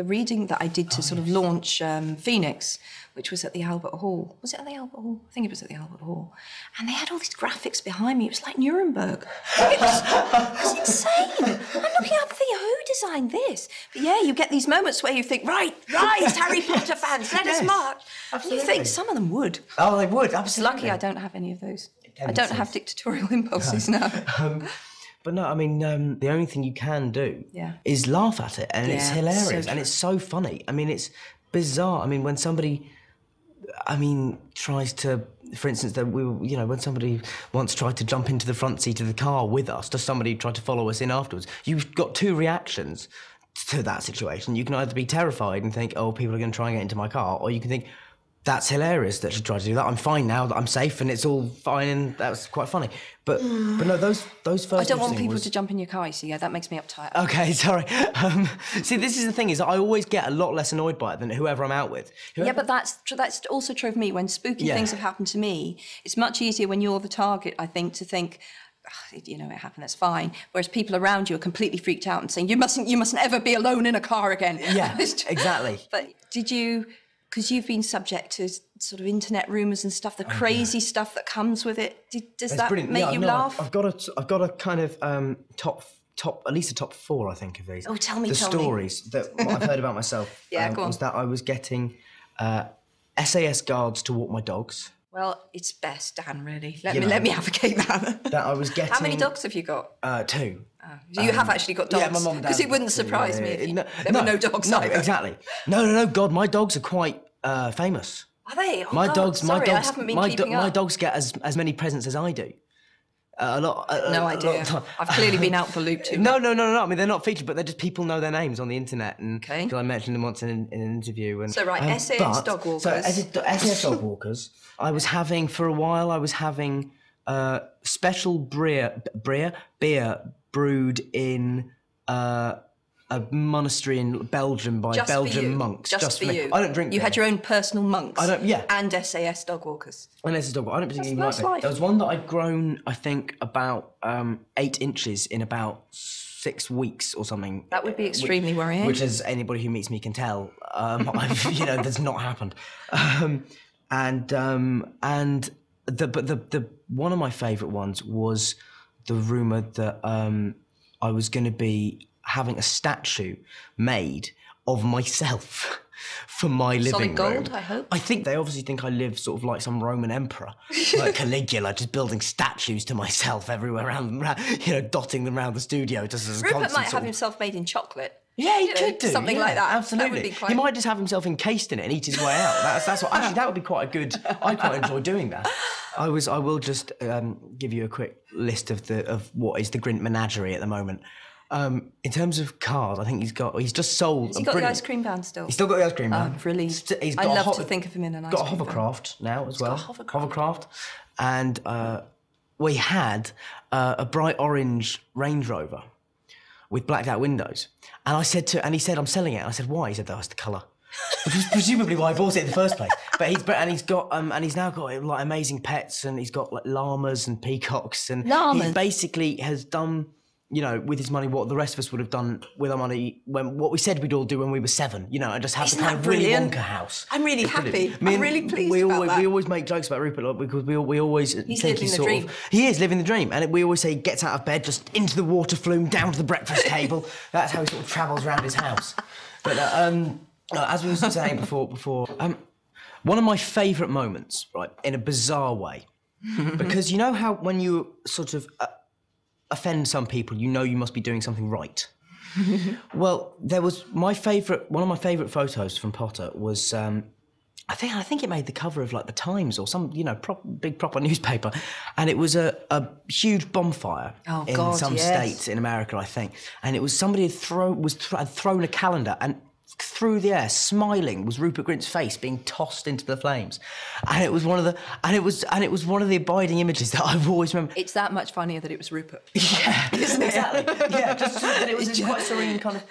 reading that I did to sort of launch Phoenix, which was at the Albert Hall. Was it at the Albert Hall? I think it was at the Albert Hall. And they had all these graphics behind me. It was like Nuremberg. It was insane. I'm looking up, thinking, who designed this? But yeah, you get these moments where you think, right, Harry Potter fans, let us march. Absolutely. And you think some of them would. Oh, they would, absolutely. Lucky I don't have any of those. I don't have dictatorial impulses now. But no, I mean, the only thing you can do is laugh at it, and it's hilarious, and it's so funny. I mean, it's bizarre. I mean, when somebody, tries to, for instance, when somebody once tried to jump into the front seat of the car with us, does somebody try to follow us in afterwards? You've got two reactions to that situation. You can either be terrified and think, oh, people are going to try and get into my car, or you can think, that's hilarious that she tried to do that. I'm fine now that I'm safe and it's all fine, and that's quite funny. But no, those first. I don't want people to jump in your car. You see, that makes me uptight. Okay, sorry. See, this is the thing: is I always get a lot less annoyed by it than whoever I'm out with. Yeah, but that's also true of me. When spooky things have happened to me, it's much easier when you're the target, I think, to think, it happened, that's fine. Whereas people around you are completely freaked out and saying, you mustn't ever be alone in a car again. Yeah, exactly. But did you? Because you've been subject to sort of internet rumours and stuff, the crazy stuff that comes with it. Does that make you laugh? I've got a kind of top, at least a top 4, I think, of these. Oh, tell me. The stories that I've heard about myself. Go on. Was that I was getting SAS guards to walk my dogs. Well, it's best, Dan, really. Let me advocate that. That I was getting. How many dogs have you got? 2. You have actually got dogs? Yeah, my mum and dad. Because it wouldn't surprise me if there were no dogs either. Exactly. No, God, my dogs are quite famous. Are they? Oh, my God, dogs, sorry, I haven't been keeping up. My dogs get as many presents as I do. No idea. I've clearly been out for loop too. No. I mean, they're not featured, but they're just people know their names on the internet, and because I mentioned them once in an interview. And so SAS dog walkers. So SAS dog walkers. I was having special beer brewed in a monastery in Belgium by Belgian monks. Just for you. I don't drink beer. You had your own personal monks. And SAS dog walkers. And SAS dog walkers. I don't particularly like it. There was one that I'd grown, I think, about 8 inches in about 6 weeks or something. That would be extremely worrying. Which, as anybody who meets me can tell, that's not happened. And the one of my favourite ones was the rumour that I was going to be having a statue made of myself for my living room. Solid gold, I hope? I think they obviously think I live sort of like some Roman emperor, like Caligula, just building statues to myself everywhere around, dotting them around the studio. Just as Rupert might have himself made in chocolate. Yeah, he could do something like that. Absolutely, that would be quite... he might just have himself encased in it and eat his way out. That's what. Actually, that would be quite a good. I quite enjoy doing that. I will just give you a quick list of what is the Grint menagerie at the moment. In terms of cars, I think he's just sold. Has he got the ice cream van still? He's still got the ice cream van. Really? I love to think of him in an ice cream van. Got a hovercraft now as well. Got a hovercraft. And we had a bright orange Range Rover with blacked out windows. And he said, I'm selling it. And I said, why? He said, that's the colour. Which was presumably why I bought it in the first place. But he's now got like amazing pets, and he's got like llamas and peacocks, and he basically has done, with his money, what the rest of us would have done with our money, what we said we'd all do when we were 7, and just have the kind of Willy Wonka house. I'm really happy. I'm really pleased about that. We always make jokes about Rupert because we always he's think living the dream. He is living the dream, and we always say he gets out of bed, just into the water flume, down to the breakfast table. That's how he sort of travels around his house. But as we were saying before, one of my favourite moments, right, in a bizarre way, because you know how when you sort of offend some people, you must be doing something right. Well, there was one of my favourite photos from Potter was, I think it made the cover of like the Times or some, big proper newspaper, and it was a huge bonfire in some states in America, I think, and it was somebody had thrown a calendar, and through the air, smiling, was Rupert Grint's face being tossed into the flames, and it was one of the abiding images that I've always remembered. It's that much funnier that it was Rupert. Yeah, isn't it? Exactly. Yeah, just that it was quite serene, kind of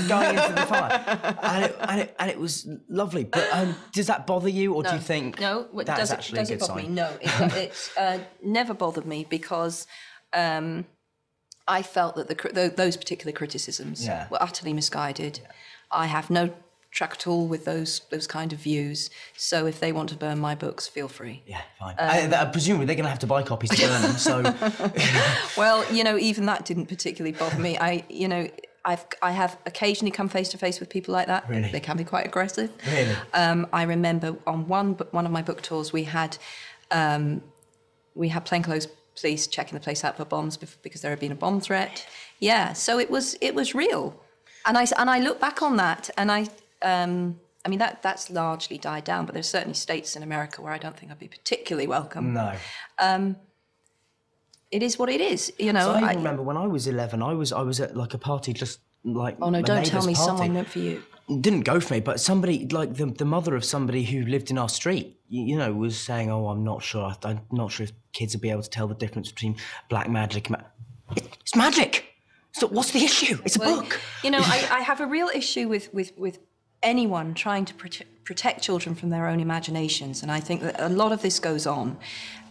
going into the fire, and it was lovely. But does that bother you, or do you think that's actually a good sign? No, it's never bothered me because. I felt that those particular criticisms were utterly misguided. I have no track at all with those kind of views. So if they want to burn my books, feel free. Yeah, fine. Presumably they're going to have to buy copies to burn them. So, well, even that didn't particularly bother me. I have occasionally come face to face with people like that. Really? They can be quite aggressive. Really? I remember on one of my book tours we had plainclothes police checking the place out for bombs because there had been a bomb threat. Yeah, so it was real, and I look back on that, and I mean that's largely died down, but there's certainly states in America where I don't think I'd be particularly welcome. No. It is what it is, So I remember when I was 11, I was at like a party just like. Oh no! Don't tell me party. someone went for you. Didn't go for me, but somebody, like the mother of somebody who lived in our street, was saying, "Oh, I'm not sure if kids will be able to tell the difference between black magic and it's magic. So what's the issue? It's a book." I have a real issue with anyone trying to protect children from their own imaginations, and I think that a lot of this goes on,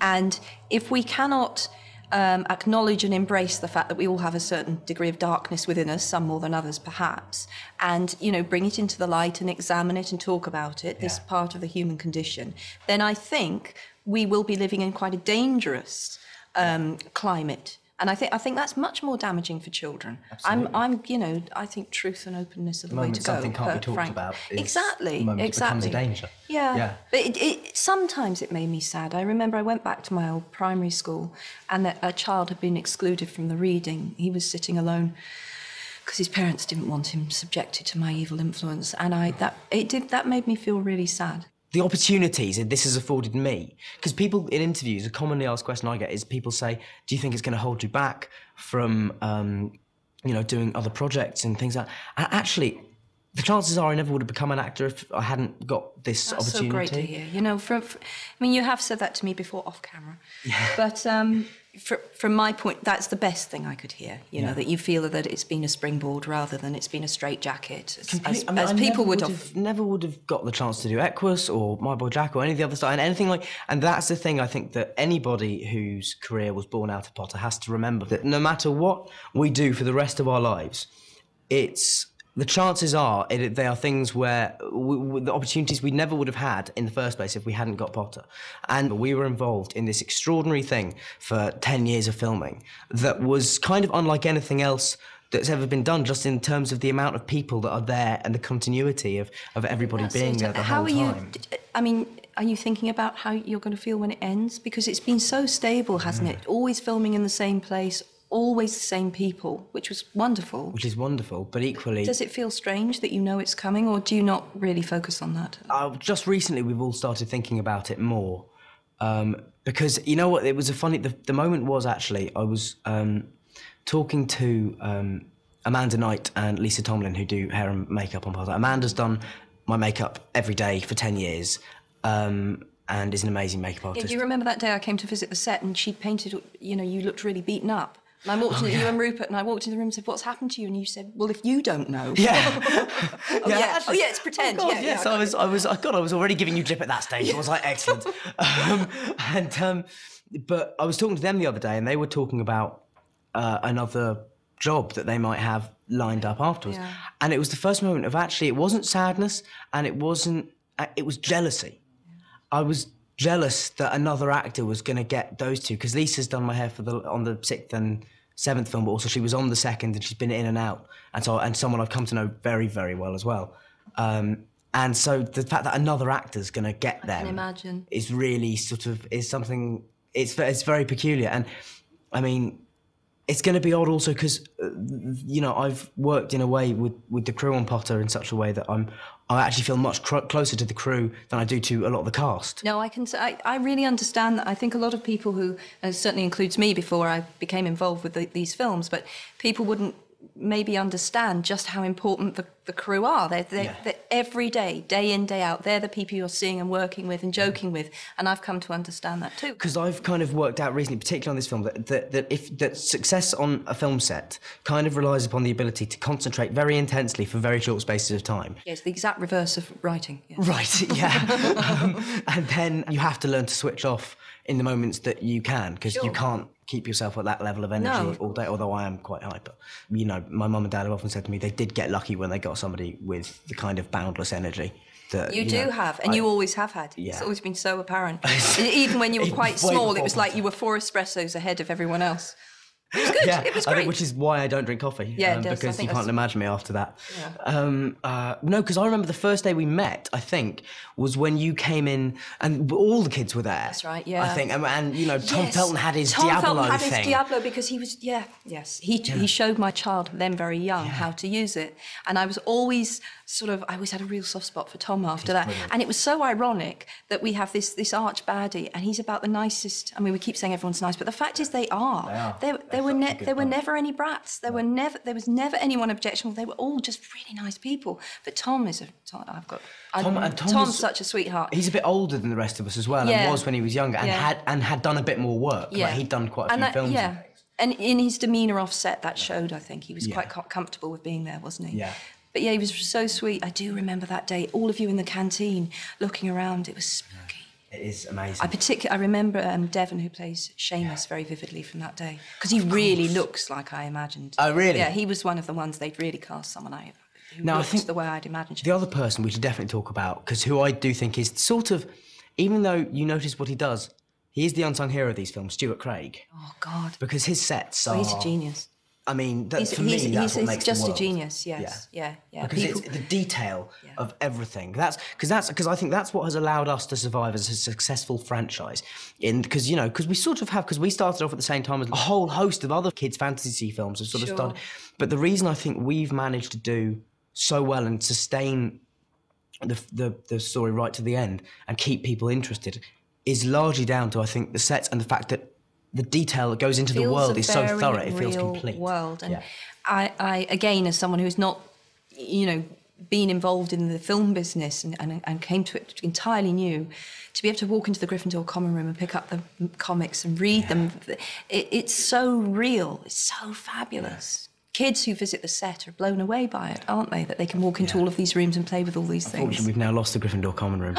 and if we cannot acknowledge and embrace the fact that we all have a certain degree of darkness within us, some more than others perhaps, and bring it into the light and examine it and talk about it, this part of the human condition, then I think we will be living in quite a dangerous climate. And I think that's much more damaging for children. Absolutely. I think truth and openness are the way to go. Something can't be talked about. Exactly. It becomes a danger. Yeah. But sometimes it made me sad. I remember I went back to my old primary school, and a child had been excluded from the reading. He was sitting alone because his parents didn't want him subjected to my evil influence, and that made me feel really sad. The opportunities this has afforded me, because people in interviews, a commonly asked question I get is people say, do you think it's going to hold you back from, doing other projects and things like that? And actually, the chances are I never would have become an actor if I hadn't got this opportunity. That's so great to hear. You have said that to me before off camera, but from my point, that's the best thing I could hear. That you feel that it's been a springboard rather than it's been a straitjacket, as people would have. Never would have got the chance to do Equus or My Boy Jack or any of the other stuff, and anything like. And that's the thing I think that anybody whose career was born out of Potter has to remember, that no matter what we do for the rest of our lives, the chances are they are things where the opportunities we never would have had in the first place if we hadn't got Potter. And we were involved in this extraordinary thing for 10 years of filming that was kind of unlike anything else that's ever been done, just in terms of the amount of people that are there and the continuity of everybody being there the whole time. Are you thinking about how you're going to feel when it ends? Because it's been so stable, hasn't it? Always filming in the same place, always the same people, which was wonderful. Which is wonderful, but equally... Does it feel strange that you know it's coming, or do you not really focus on that? Just recently, we've all started thinking about it more. Because, you know what, it was the moment was actually, I was talking to Amanda Knight and Lisa Tomlin, who do hair and makeup on Potter. Amanda's done my makeup every day for 10 years. And is an amazing makeup artist. Yeah, do you remember that day I came to visit the set and she'd painted, you looked really beaten up. And I walked into you and Rupert, and I walked into the room and said, "What's happened to you?" And you said, "Well, if you don't know." Yeah. It's pretend. Oh, God, yes, I was already giving you drip at that stage. I was like, excellent. But I was talking to them the other day, and they were talking about another job that they might have lined up afterwards. Yeah. And it was the first moment of actually, it wasn't sadness, and it was jealousy. I was jealous that another actor was going to get those two, because Lisa's done my hair on the 6th and 7th film, but also she was on the 2nd and she's been in and out, and someone I've come to know very, very well as well. And so the fact that another actor's going to get them, I can imagine, is really is something. It's very peculiar, and I mean, it's going to be odd also because I've worked in a way with the crew on Potter in such a way that I actually feel much closer to the crew than I do to a lot of the cast. No, I really understand that. I think a lot of people who, and it certainly includes me before I became involved with these films, but people wouldn't maybe understand just how important the crew are. They're every day, day in, day out, they're the people you're seeing and working with and joking with, and I've come to understand that too. Because I've kind of worked out recently, particularly on this film, that success on a film set kind of relies upon the ability to concentrate very intensely for very short spaces of time. Yeah, it's the exact reverse of writing. Yeah. Right, yeah. And then you have to learn to switch off in the moments that you can, because you can't keep yourself at that level of energy all day, although I am quite hyper. You know, my mum and dad have often said to me they did get lucky when they got somebody with the kind of boundless energy that you do have, and you always have had. Yeah. It's always been so apparent. Even when you were quite small, it was like you were 4 espressos ahead of everyone else. It was good. Yeah, it was I great. think, which is why I don't drink coffee. Yeah, it does. Because you can't imagine me after that. Yeah. No, because I remember the first day we met, I think, was when you came in and all the kids were there. That's right, yeah. I think, and you know, Tom Yes. Felton had his Tom Diablo Felton had thing. his Diablo because he was, he showed my child, then very young, how to use it. And I was always I always had a real soft spot for Tom after that. Brilliant. And it was so ironic that we have this arch baddie, and he's about the nicest. I mean, we keep saying everyone's nice, but the fact is they are. They were never any brats. There was never anyone objectionable. They were all just really nice people. But Tom's such a sweetheart. He's a bit older than the rest of us as well, and was when he was younger, and had done a bit more work. Yeah. Like, he'd done quite a few films. Yeah. And in his demeanour off set, that showed, I think. He was quite comfortable with being there, wasn't he? Yeah. But yeah, he was so sweet. I do remember that day, all of you in the canteen looking around. It was spooky. It is amazing. I remember Devon, who plays Seamus, very vividly from that day. Because he really looks like I imagined. Oh, really? Yeah, he was one of the ones they'd really cast someone who Now, I looked think the way I'd imagined. the other person we should definitely talk about, because who I do think is sort of, even though you notice what he does, he is the unsung hero of these films, Stuart Craig. Oh, God. Because his sets are... Well, he's a genius. I mean, for me, that's what makes just the world. a genius, yes. Yeah. Because it's the detail of everything. Because I think that's what has allowed us to survive as a successful franchise. Because we sort of have, because we started off at the same time as a whole host of other kids' fantasy films have sort of started. But the reason I think we've managed to do so well and sustain the story right to the end and keep people interested is largely down to, I think, the sets and the fact that the detail that goes into the world is so thorough, it feels complete. World. And I again, as someone who's not, been involved in the film business and came to it entirely new, to be able to walk into the Gryffindor common room and pick up the comics and read them, it's so real, it's so fabulous. Kids who visit the set are blown away by it, aren't they? That they can walk into all of these rooms and play with all these things. Unfortunately, we've now lost the Gryffindor common room.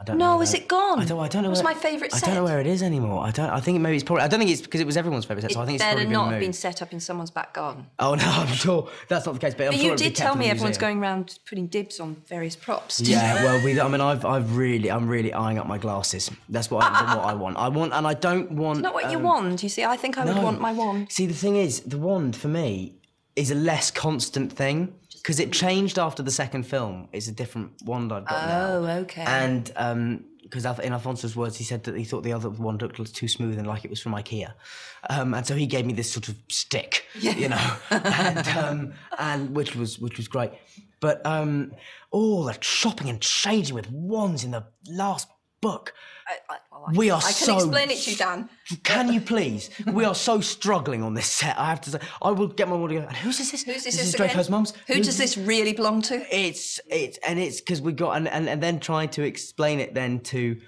Is it gone? I don't know. It was my favourite set. I don't know where it is anymore. I think maybe it's probably. I don't think it's because it was everyone's favourite set. So I think it's probably better not have moved. been set up in someone's back garden. Oh no, I'm sure that's not the case. But you did tell me everyone's going around putting dibs on various props. Yeah, well, I'm really eyeing up my glasses. That's what I want. And I don't want. It's not what you want. You see, I think I would want my wand. See, the thing is, the wand for me is a less constant thing. Because it changed after the second film. It's a different wand I've got now. Oh, okay. And because in Alfonso's words, he said that he thought the other wand looked too smooth and like it was from IKEA. And so he gave me this sort of stick, and which was great. But all the chopping and changing with wands in the last book. I can explain it to you, Dan. Can you please? We are so struggling on this set. I have to say, I will get my audio. And who's this? Who's this this is Draco's mum's. Who does this really belong to? It's because we got and then trying to explain it then to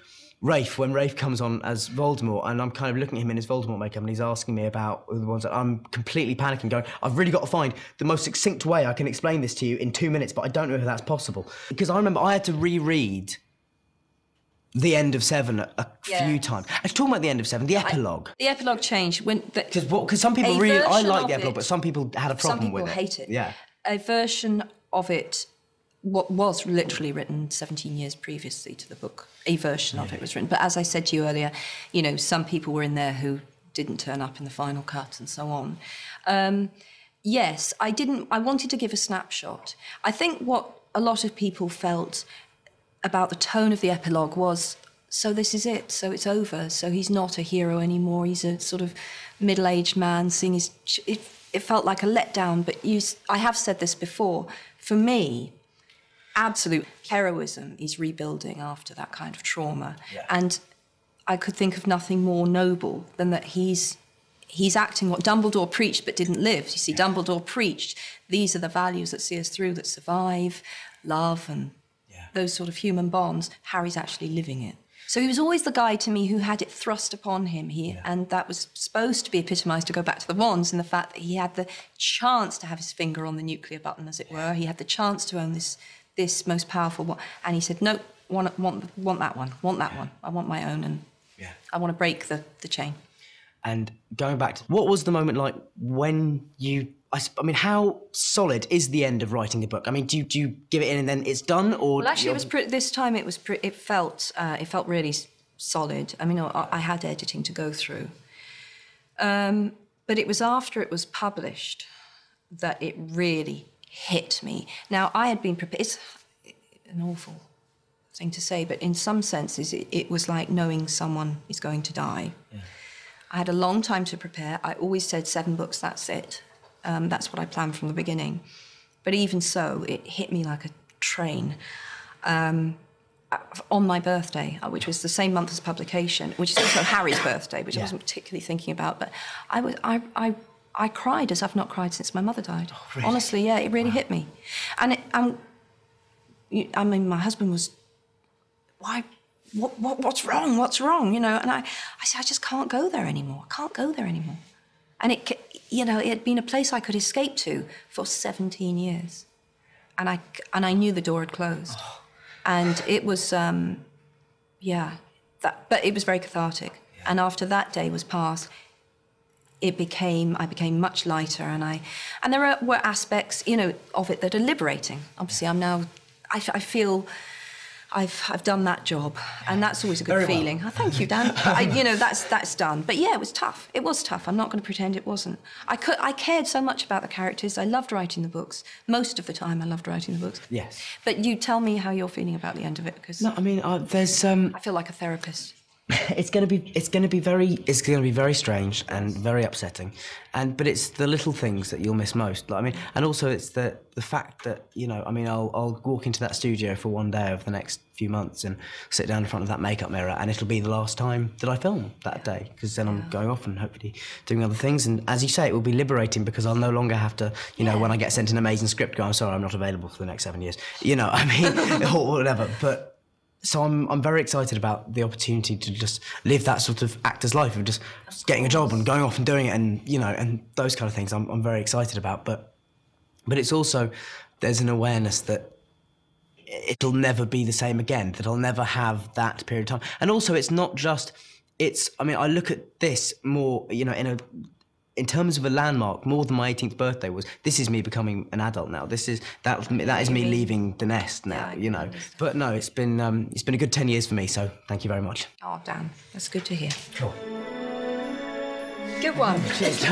Rafe when Rafe comes on as Voldemort, and I'm kind of looking at him in his Voldemort makeup, and he's asking me about the ones that I'm completely panicking, going, I've really got to find the most succinct way I can explain this to you in 2 minutes, but I don't know if that's possible. Because I remember I had to reread the end of 7 a few times. I was talking about the end of 7, the epilogue. The epilogue changed because some people I like the epilogue, but some people had a problem with it. Some people hate it. Yeah. A version of it was literally written 17 years previously to the book. A version of it was written. But as I said to you earlier, some people were in there who didn't turn up in the final cut and so on. Yes, I wanted to give a snapshot. I think what a lot of people felt about the tone of the epilogue was, so this is it, so it's over, so he's not a hero anymore, he's a sort of middle-aged man seeing his... It felt like a letdown, but I have said this before, for me, absolute heroism is rebuilding after that kind of trauma. Yeah. And I could think of nothing more noble than that he's acting what Dumbledore preached but didn't live. You see, Dumbledore preached, these are the values that see us through, that survive, love and those sort of human bonds. Harry's actually living it. So he was always the guy to me who had it thrust upon him here, and that was supposed to be epitomised, to go back to the wands, in the fact that he had the chance to have his finger on the nuclear button, as it were. He had the chance to own this most powerful one, and he said, no, want that one, want that one. I want my own, and I want to break the chain. And going back to, what was the moment like when you, I mean, how solid is the end of writing the book? I mean, do you give it in and then it's done, or? Well, actually, this time it felt really solid. I mean, I had editing to go through, but it was after it was published that it really hit me. Now, I had been prepared. It's an awful thing to say, but in some senses, it was like knowing someone is going to die. Yeah. I had a long time to prepare. I always said 7 books, that's it. That's what I planned from the beginning. But even so, it hit me like a train. On my birthday, which was the same month as publication, which is also Harry's birthday, which I wasn't particularly thinking about, but I cried as I've not cried since my mother died. Oh, really? Honestly, yeah, it really hit me. And I mean, my husband was, why? What's wrong? What's wrong? You know, and I said, I just can't go there anymore. I can't go there anymore. And it had been a place I could escape to for 17 years, and I knew the door had closed, and it was, but it was very cathartic. Yeah. And after that day was past, I became much lighter, and there were aspects, you know, of it that are liberating. Obviously, I feel I've done that job, and that's always a good feeling. Well. Oh, thank you, Dan. That's done. But yeah, it was tough. It was tough. I'm not going to pretend it wasn't. I cared so much about the characters. I loved writing the books. Most of the time, I loved writing the books. Yes. But you tell me how you're feeling about the end of it, because no, I mean, there's I feel like a therapist. It's going to be very strange and very upsetting, but it's the little things that you'll miss most. Like, I mean, and also it's the fact that, you know, I mean, I'll walk into that studio for one day over the next few months and sit down in front of that makeup mirror, and it'll be the last time that I film that day, because then I'm going off and hopefully doing other things. And as you say, it will be liberating, because I'll no longer have to, you know, when I get sent an amazing script, go, I'm sorry, I'm not available for the next 7 years. You know, I mean, or whatever. But so I'm very excited about the opportunity to just live that sort of actor's life of just getting a job and going off and doing it, and, you know, and those kind of things I'm very excited about. But it's also, there's an awareness that it'll never be the same again, that I'll never have that period of time. And also, it's not just, I mean, I look at this more, you know, in terms of a landmark, more than my 18th birthday was, this is me becoming an adult now. That is me leaving the nest now, you know. But no, it's been a good 10 years for me, so thank you very much. Oh, Dan, that's good to hear. Cool. Good one. Cheers.